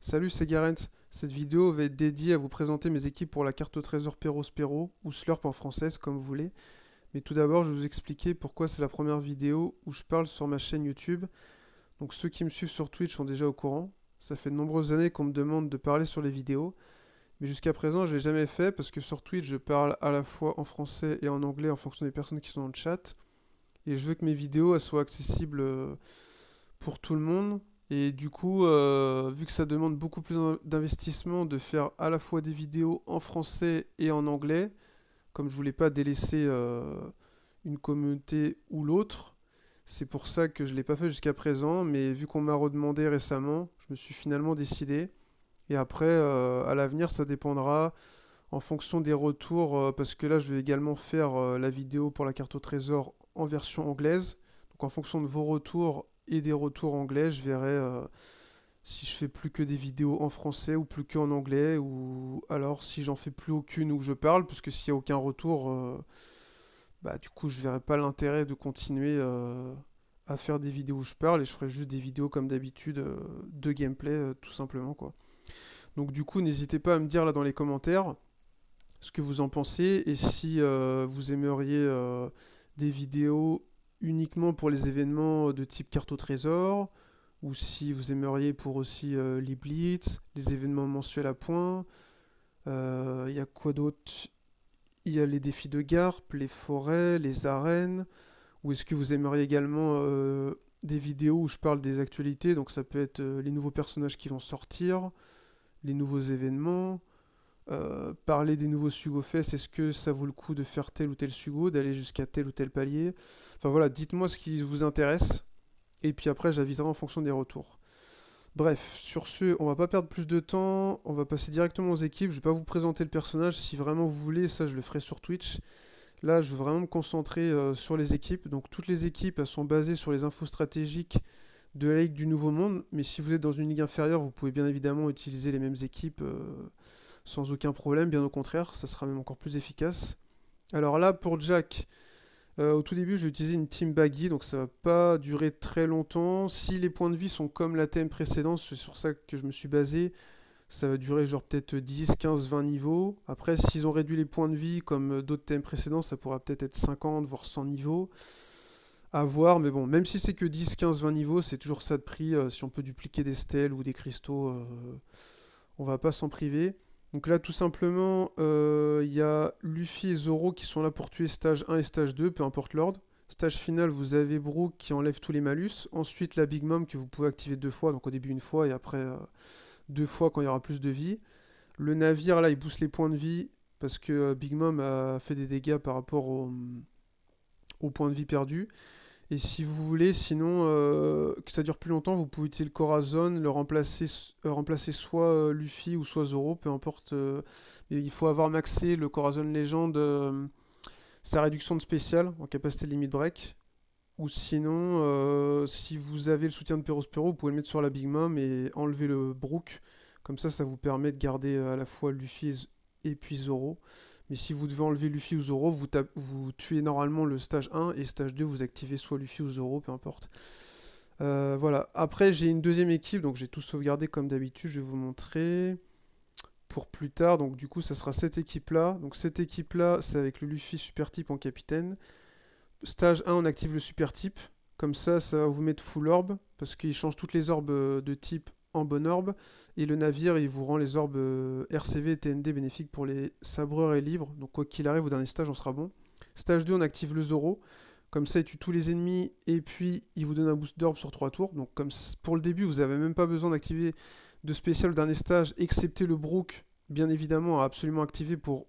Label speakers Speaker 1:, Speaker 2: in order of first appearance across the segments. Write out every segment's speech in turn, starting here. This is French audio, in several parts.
Speaker 1: Salut, c'est Garant. Cette vidéo va être dédiée à vous présenter mes équipes pour la carte au trésor Spero, ou Slurp en française, comme vous voulez. Mais tout d'abord, je vais vous expliquer pourquoi c'est la première vidéo où je parle sur ma chaîne YouTube. Donc ceux qui me suivent sur Twitch sont déjà au courant. Ça fait de nombreuses années qu'on me demande de parler sur les vidéos. Mais jusqu'à présent, je l'ai jamais fait parce que sur Twitch, je parle à la fois en français et en anglais en fonction des personnes qui sont dans le chat. Et je veux que mes vidéos elles soient accessibles pour tout le monde. Et du coup, vu que ça demande beaucoup plus d'investissement de faire à la fois des vidéos en français et en anglais, comme je voulais pas délaisser une communauté ou l'autre, c'est pour ça que je l'ai pas fait jusqu'à présent. Mais vu qu'on m'a redemandé récemment, je me suis finalement décidé. Et après, à l'avenir, ça dépendra en fonction des retours, parce que là, je vais également faire la vidéo pour la carte au trésor en version anglaise. Donc en fonction de vos retours et des retours anglais, je verrai si je fais plus que des vidéos en français ou plus qu'en anglais, ou alors si j'en fais plus aucune où je parle, parce que s'il n'y a aucun retour, bah du coup je verrai pas l'intérêt de continuer à faire des vidéos où je parle, et je ferai juste des vidéos comme d'habitude de gameplay tout simplement quoi. Donc du coup n'hésitez pas à me dire là dans les commentaires ce que vous en pensez, et si vous aimeriez des vidéos uniquement pour les événements de type carte au trésor, ou si vous aimeriez pour aussi les blitz, les événements mensuels à points. Il y a quoi d'autre? Il y a les défis de Garp, les forêts, les arènes. Ou est-ce que vous aimeriez également des vidéos où je parle des actualités? Donc ça peut être les nouveaux personnages qui vont sortir, les nouveaux événements, parler des nouveaux Sugo Fest, est-ce que ça vaut le coup de faire tel ou tel Sugo, d'aller jusqu'à tel ou tel palier? Enfin voilà, dites-moi ce qui vous intéresse, et puis après j'aviserai en fonction des retours. Bref, sur ce, on va pas perdre plus de temps, on va passer directement aux équipes. Je vais pas vous présenter le personnage, si vraiment vous voulez, ça je le ferai sur Twitch. Là, je veux vraiment me concentrer sur les équipes. Donc toutes les équipes, elles sont basées sur les infos stratégiques de la Ligue du Nouveau Monde, mais si vous êtes dans une ligue inférieure, vous pouvez bien évidemment utiliser les mêmes équipes sans aucun problème, bien au contraire, ça sera même encore plus efficace. Alors là, pour Jack, au tout début, j'ai utilisé une team baggy, donc ça va pas durer très longtemps. Si les points de vie sont comme la thème précédente, c'est sur ça que je me suis basé, ça va durer genre peut-être 10, 15, 20 niveaux. Après, s'ils ont réduit les points de vie comme d'autres thèmes précédents, ça pourra peut-être être 50, voire 100 niveaux. À voir, mais bon, même si c'est que 10, 15, 20 niveaux, c'est toujours ça de prix. Si on peut dupliquer des stèles ou des cristaux, on va pas s'en priver. Donc là, tout simplement, il y a Luffy et Zoro qui sont là pour tuer stage 1 et stage 2, peu importe l'ordre. Stage final, vous avez Brook qui enlève tous les malus. Ensuite, la Big Mom que vous pouvez activer deux fois, donc au début une fois et après deux fois quand il y aura plus de vie. Le navire, là, il booste les points de vie parce que Big Mom a fait des dégâts par rapport aux points de vie perdus. Et si vous voulez, sinon, que ça dure plus longtemps, vous pouvez utiliser le Corazon, le remplacer soit Luffy ou soit Zoro, peu importe. Mais il faut avoir maxé le Corazon Légende, sa réduction de spécial en capacité de limit break. Ou sinon, si vous avez le soutien de Perospero, vous pouvez le mettre sur la Big Mom et enlever le Brook. Comme ça vous permet de garder à la fois Luffy et puis Zoro. Mais si vous devez enlever Luffy ou Zoro, vous tuez normalement le stage 1, et stage 2, vous activez soit Luffy ou Zoro, peu importe. Voilà. Après, j'ai une deuxième équipe, donc j'ai tout sauvegardé comme d'habitude. Je vais vous montrer pour plus tard. Donc du coup, ça sera cette équipe-là. Donc cette équipe-là, c'est avec le Luffy super type en capitaine. Stage 1, on active le super type. Comme ça va vous mettre full orbe, parce qu'il change toutes les orbes de type en bonne orbe. Et le navire, il vous rend les orbes RCV et TND bénéfiques pour les sabreurs et libres. Donc quoi qu'il arrive, au dernier stage, on sera bon. Stage 2, on active le Zoro. Comme ça, il tue tous les ennemis, et puis il vous donne un boost d'orbe sur 3 tours. Donc comme pour le début, vous n'avez même pas besoin d'activer de spécial au dernier stage, excepté le Brook, bien évidemment, à absolument activer pour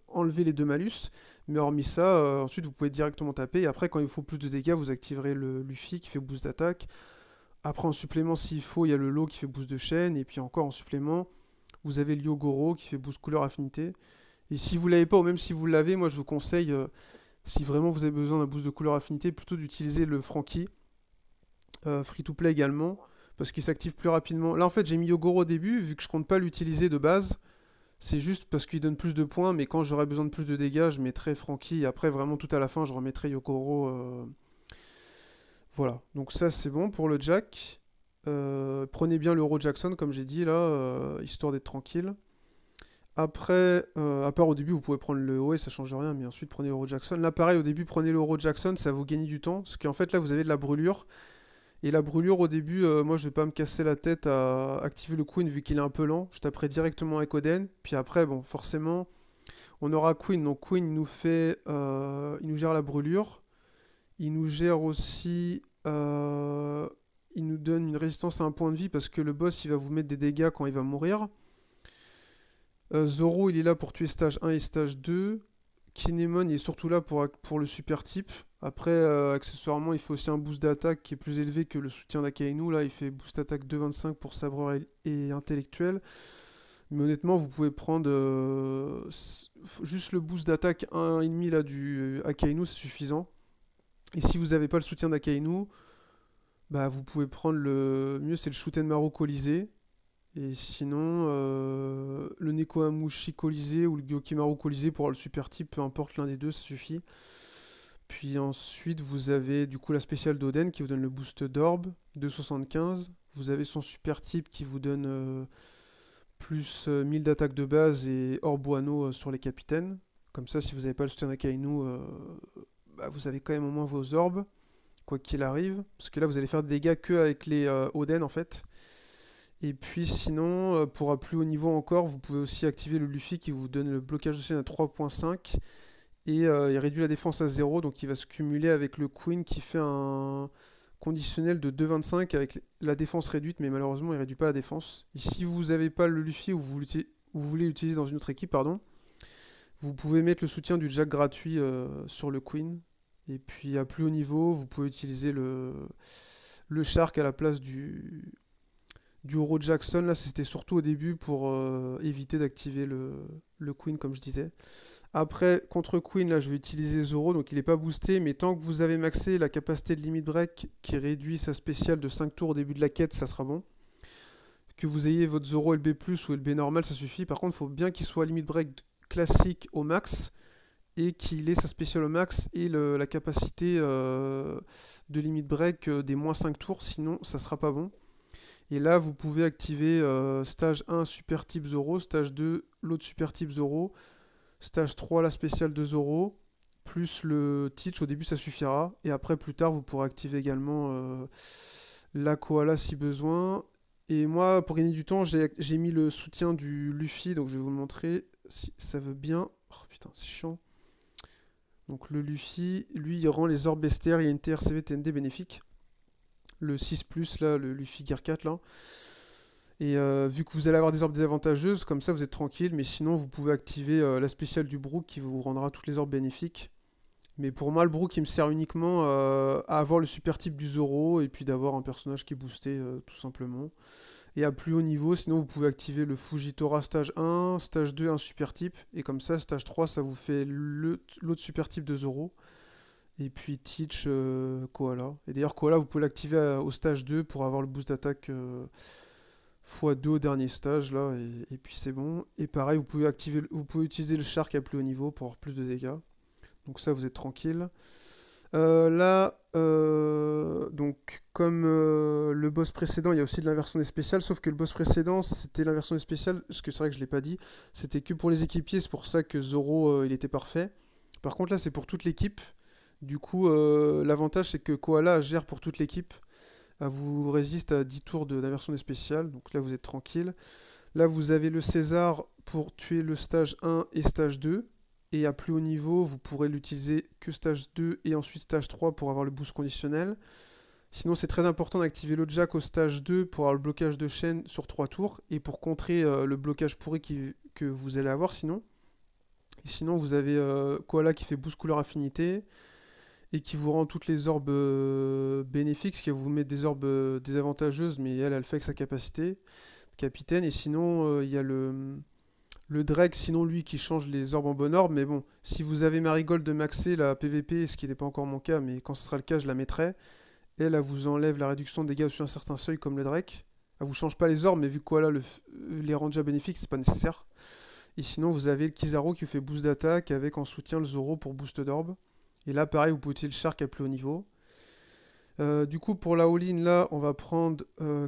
Speaker 1: enlever les deux malus. Mais hormis ça, ensuite vous pouvez directement taper. Et après, quand il faut plus de dégâts, vous activerez le Luffy qui fait boost d'attaque. Après, en supplément, s'il faut, il y a le Law qui fait boost de chaîne. Et puis encore en supplément, vous avez le Yogoro qui fait boost couleur affinité. Et si vous l'avez pas, ou même si vous l'avez, moi je vous conseille, si vraiment vous avez besoin d'un boost de couleur affinité, plutôt d'utiliser le Frankie, free to play également, parce qu'il s'active plus rapidement. Là en fait, j'ai mis Yogoro au début, vu que je compte pas l'utiliser de base. C'est juste parce qu'il donne plus de points, mais quand j'aurai besoin de plus de dégâts, je mettrai Frankie. Et après, vraiment tout à la fin, je remettrai Yokoro. Voilà, donc ça c'est bon pour le Jack. Prenez bien l'Euro Jackson, comme j'ai dit là, histoire d'être tranquille. Après, à part au début, vous pouvez prendre le haut et ça change rien, mais ensuite prenez l'Euro Jackson. Là, pareil, au début, prenez l'Euro Jackson, ça vous gagne du temps, parce qu'en fait, là, vous avez de la brûlure. Et la brûlure, au début, moi, je vais pas me casser la tête à activer le Queen vu qu'il est un peu lent. Je taperai directement avec Oden. Puis après, bon, forcément, on aura Queen. Donc, Queen, il nous gère la brûlure. Il nous gère aussi. Il nous donne une résistance à un point de vie parce que le boss, il va vous mettre des dégâts quand il va mourir. Zoro, il est là pour tuer stage 1 et stage 2. Kinemon, il est surtout là pour le super type. Après, accessoirement, il fait aussi un boost d'attaque qui est plus élevé que le soutien d'Akainu. Là, il fait boost d'attaque 2,25 pour sabreur et intellectuel. Mais honnêtement, vous pouvez prendre juste le boost d'attaque 1,5 là du Akainu, c'est suffisant. Et si vous n'avez pas le soutien d'Akainu, bah, vous pouvez prendre le mieux, c'est le Shutenmaru Colisée. Et sinon, le Nekomamushi Colisée ou le Gyokimaru Colisée pour avoir le super type, peu importe l'un des deux, ça suffit. Puis ensuite, vous avez du coup la spéciale d'Oden qui vous donne le boost d'orbe, 2,75. Vous avez son super type qui vous donne plus 1000 d'attaque de base et orbe ou anneau sur les capitaines. Comme ça, si vous n'avez pas le soutien d'Akainu, bah, vous avez quand même au moins vos orbes, quoi qu'il arrive. Parce que là, vous allez faire des dégâts que avec les Oden en fait. Et puis sinon, pour un plus haut niveau encore, vous pouvez aussi activer le Luffy qui vous donne le blocage de scène à 3,5 et il réduit la défense à 0, donc il va se cumuler avec le Queen qui fait un conditionnel de 2,25 avec la défense réduite, mais malheureusement il réduit pas la défense. Et si vous n'avez pas le Luffy ou vous voulez l'utiliser dans une autre équipe, pardon, vous pouvez mettre le soutien du Jack gratuit sur le Queen. Et puis à plus haut niveau, vous pouvez utiliser le Shark à la place du Oro Jackson. Là, c'était surtout au début pour éviter d'activer le Queen, comme je disais. Après, contre Queen, là, je vais utiliser Zoro, donc il n'est pas boosté, mais tant que vous avez maxé la capacité de Limit Break, qui réduit sa spéciale de 5 tours au début de la quête, ça sera bon. Que vous ayez votre Zoro LB+, ou LB normal, ça suffit. Par contre, il faut bien qu'il soit Limit Break classique au max, et qu'il ait sa spéciale au max, et la capacité de Limit Break des moins 5 tours, sinon ça sera pas bon. Et là, vous pouvez activer stage 1 super type Zoro, stage 2 l'autre super type Zoro, stage 3 la spéciale de Zoro, plus le Teach, au début ça suffira. Et après, plus tard, vous pourrez activer également la Koala si besoin. Et moi, pour gagner du temps, j'ai mis le soutien du Luffy, donc je vais vous le montrer si ça veut bien. Oh putain, c'est chiant. Donc le Luffy, lui, il rend les orbes bestiaires, il y a une TRCV TND bénéfique. Le 6+, là, le Luffy Gear 4, là. Et vu que vous allez avoir des orbes désavantageuses, comme ça vous êtes tranquille, mais sinon vous pouvez activer la spéciale du Brook qui vous rendra toutes les orbes bénéfiques. Mais pour moi, le Brook il me sert uniquement à avoir le super type du Zoro et puis d'avoir un personnage qui est boosté tout simplement. Et à plus haut niveau, sinon vous pouvez activer le Fujitora stage 1, stage 2, un super type, et comme ça, stage 3, ça vous fait l'autre super type de Zoro. Et puis Teach Koala. Et d'ailleurs, Koala, vous pouvez l'activer au stage 2 pour avoir le boost d'attaque x2 au dernier stage, là, et puis c'est bon. Et pareil, vous pouvez utiliser le Shark à plus haut niveau pour avoir plus de dégâts. Donc ça, vous êtes tranquille. Là, donc comme le boss précédent, il y a aussi de l'inversion des spéciales, sauf que le boss précédent, c'était l'inversion des spéciales, parce que c'est vrai que je ne l'ai pas dit, c'était que pour les équipiers, c'est pour ça que Zoro, il était parfait. Par contre, là, c'est pour toute l'équipe. Du coup, l'avantage, c'est que Koala gère pour toute l'équipe. Elle vous résiste à 10 tours d'inversion des spéciales, donc là, vous êtes tranquille. Là, vous avez le César pour tuer le stage 1 et stage 2. Et à plus haut niveau, vous pourrez l'utiliser que stage 2 et ensuite stage 3 pour avoir le boost conditionnel. Sinon, c'est très important d'activer le Jack au stage 2 pour avoir le blocage de chaîne sur 3 tours et pour contrer le blocage pourri que vous allez avoir sinon. Et sinon, vous avez Koala qui fait boost couleur affinité et qui vous rend toutes les orbes bénéfiques, ce qui va vous mettre des orbes désavantageuses, mais elle le fait avec sa capacité capitaine. Et sinon, il y a le Drake, sinon lui qui change les orbes en bon ordre, mais bon, si vous avez Marigold de maxer la PVP, ce qui n'est pas encore mon cas, mais quand ce sera le cas, je la mettrai. Elle vous enlève la réduction de dégâts sur un certain seuil comme le Drake. Elle vous change pas les orbes, mais vu que Koala les rend déjà bénéfiques, c'est pas nécessaire. Et sinon, vous avez le Kizaru qui vous fait boost d'attaque avec en soutien le Zoro pour boost d'orbe. Et là, pareil, vous pouvez utiliser le Shark à plus haut niveau. Du coup, pour la all-in, là, on va prendre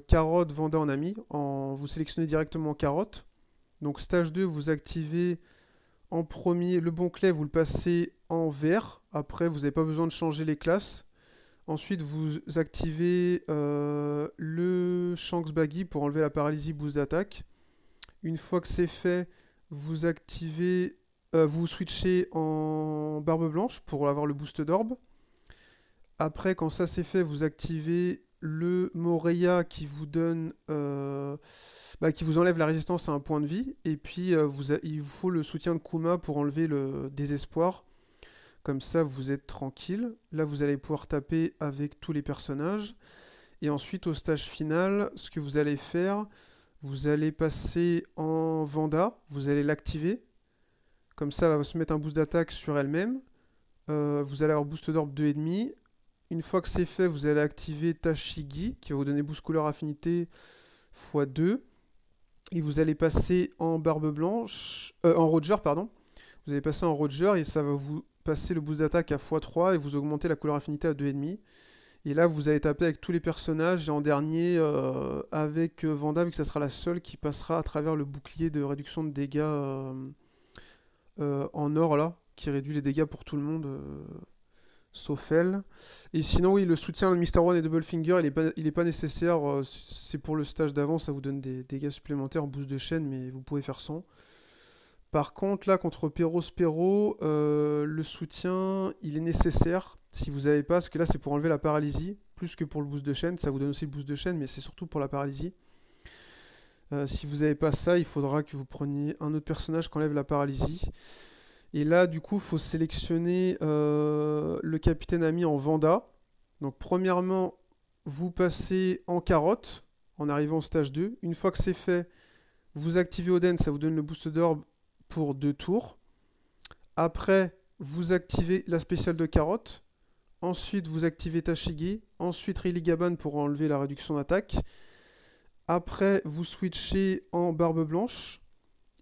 Speaker 1: carotte, Vanda en ami. Vous sélectionnez directement carotte. Donc stage 2, vous activez en premier le bon clé, vous le passez en vert. Après, vous n'avez pas besoin de changer les classes. Ensuite, vous activez le Shanks Baggy pour enlever la paralysie boost d'attaque. Une fois que c'est fait, vous activez, vous switchez en barbe blanche pour avoir le boost d'orbe. Après, quand ça c'est fait, vous activez le Moreya qui vous donne, qui vous enlève la résistance à un point de vie. Et puis, il vous faut le soutien de Kuma pour enlever le désespoir. Comme ça, vous êtes tranquille. Là, vous allez pouvoir taper avec tous les personnages. Et ensuite, au stage final, ce que vous allez faire, vous allez passer en Vanda. Vous allez l'activer. Comme ça, elle va se mettre un boost d'attaque sur elle-même. Vous allez avoir boost d'orbe 2,5. Une fois que c'est fait, vous allez activer Tashigi, qui va vous donner boost couleur affinité x2. Et vous allez passer en barbe blanche, en Roger, pardon. Vous allez passer en Roger et ça va vous passer le boost d'attaque à x3 et vous augmentez la couleur affinité à 2,5. Et là, vous allez taper avec tous les personnages et en dernier avec Vanda, vu que ça sera la seule qui passera à travers le bouclier de réduction de dégâts en or là, qui réduit les dégâts pour tout le monde. Sauf elle. Et sinon, oui, le soutien de Mr. One et Double Finger, il est pas nécessaire. C'est pour le stage d'avant, ça vous donne des dégâts supplémentaires en boost de chaîne, mais vous pouvez faire sans. Par contre, là, contre Perro, le soutien, il est nécessaire si vous n'avez pas, parce que là, c'est pour enlever la paralysie, plus que pour le boost de chaîne. Ça vous donne aussi le boost de chaîne, mais c'est surtout pour la paralysie. Si vous n'avez pas ça, il faudra que vous preniez un autre personnage qui enlève la paralysie. Et là, du coup, il faut sélectionner le capitaine ami en Vanda. Donc, premièrement, vous passez en carotte en arrivant au stage 2. Une fois que c'est fait, vous activez Oden, ça vous donne le boost d'orbe pour 2 tours. Après, vous activez la spéciale de carotte. Ensuite, vous activez Tashigi. Ensuite, Riligaban pour enlever la réduction d'attaque. Après, vous switchez en barbe blanche.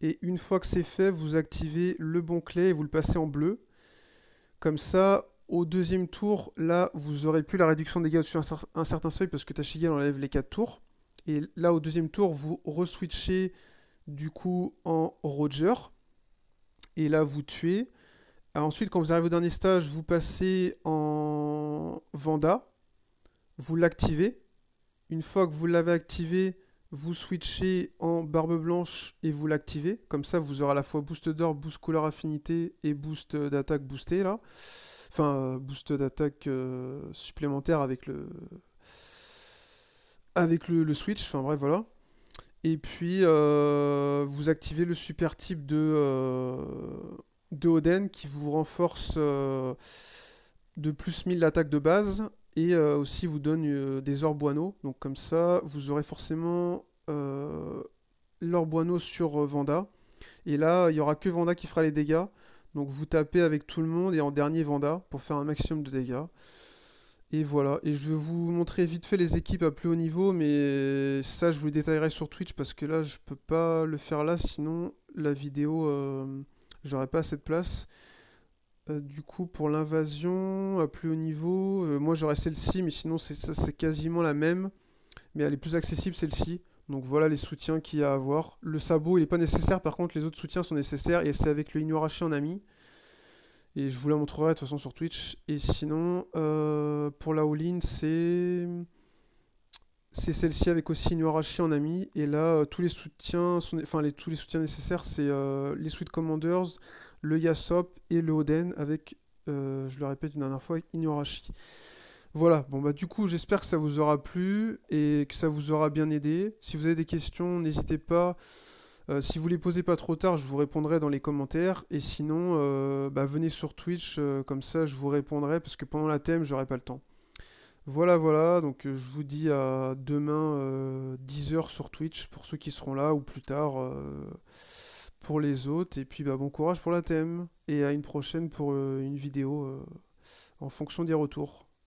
Speaker 1: Et une fois que c'est fait, vous activez le bon clé et vous le passez en bleu. Comme ça, au deuxième tour, là, vous aurez plus la réduction de dégâts sur un certain seuil parce que Tashigi enlève les 4 tours. Et là, au deuxième tour, vous reswitchez du coup en Roger. Et là, vous tuez. Ensuite, quand vous arrivez au dernier stage, vous passez en Vanda. Vous l'activez. Une fois que vous l'avez activé, vous switchez en barbe blanche et vous l'activez. Comme ça, vous aurez à la fois boost d'or, boost couleur affinité et boost d'attaque boosté là. Enfin, boost d'attaque supplémentaire avec le switch. Enfin bref, voilà. Et puis, vous activez le super type de Oden qui vous renforce de plus 1000 l'attaque de base. Et aussi vous donne des orbes boineaux. Donc comme ça, vous aurez forcément l'orbe boineau sur Vanda. Et là, il n'y aura que Vanda qui fera les dégâts. Donc vous tapez avec tout le monde et en dernier Vanda pour faire un maximum de dégâts. Et voilà. Et je vais vous montrer vite fait les équipes à plus haut niveau. Mais ça, je vous le détaillerai sur Twitch parce que là, je peux pas le faire là. Sinon, la vidéo, j'aurais pas assez de place. Du coup, pour l'invasion à plus haut niveau, moi j'aurais celle-ci, mais sinon c'est quasiment la même. Mais elle est plus accessible celle-ci. Donc voilà les soutiens qu'il y a à avoir. Le sabot il n'est pas nécessaire, par contre les autres soutiens sont nécessaires. Et c'est avec le Inuarashi en ami. Et je vous la montrerai de toute façon sur Twitch. Et sinon, pour la all-in, c'est celle-ci avec aussi Inuarashi en ami. Et là, tous les soutiens, tous les soutiens nécessaires, c'est les Sweet Commanders, le Yasop et le Oden avec, je le répète une dernière fois, Inuarashi. Voilà, bon bah du coup j'espère que ça vous aura plu et que ça vous aura bien aidé. Si vous avez des questions, n'hésitez pas. Si vous les posez pas trop tard, je vous répondrai dans les commentaires. Et sinon, venez sur Twitch, comme ça je vous répondrai parce que pendant la thème, j'aurai pas le temps. Voilà, voilà, donc je vous dis à demain 10h sur Twitch pour ceux qui seront là ou plus tard pour les autres. Et puis bon courage pour la thème et à une prochaine pour une vidéo en fonction des retours.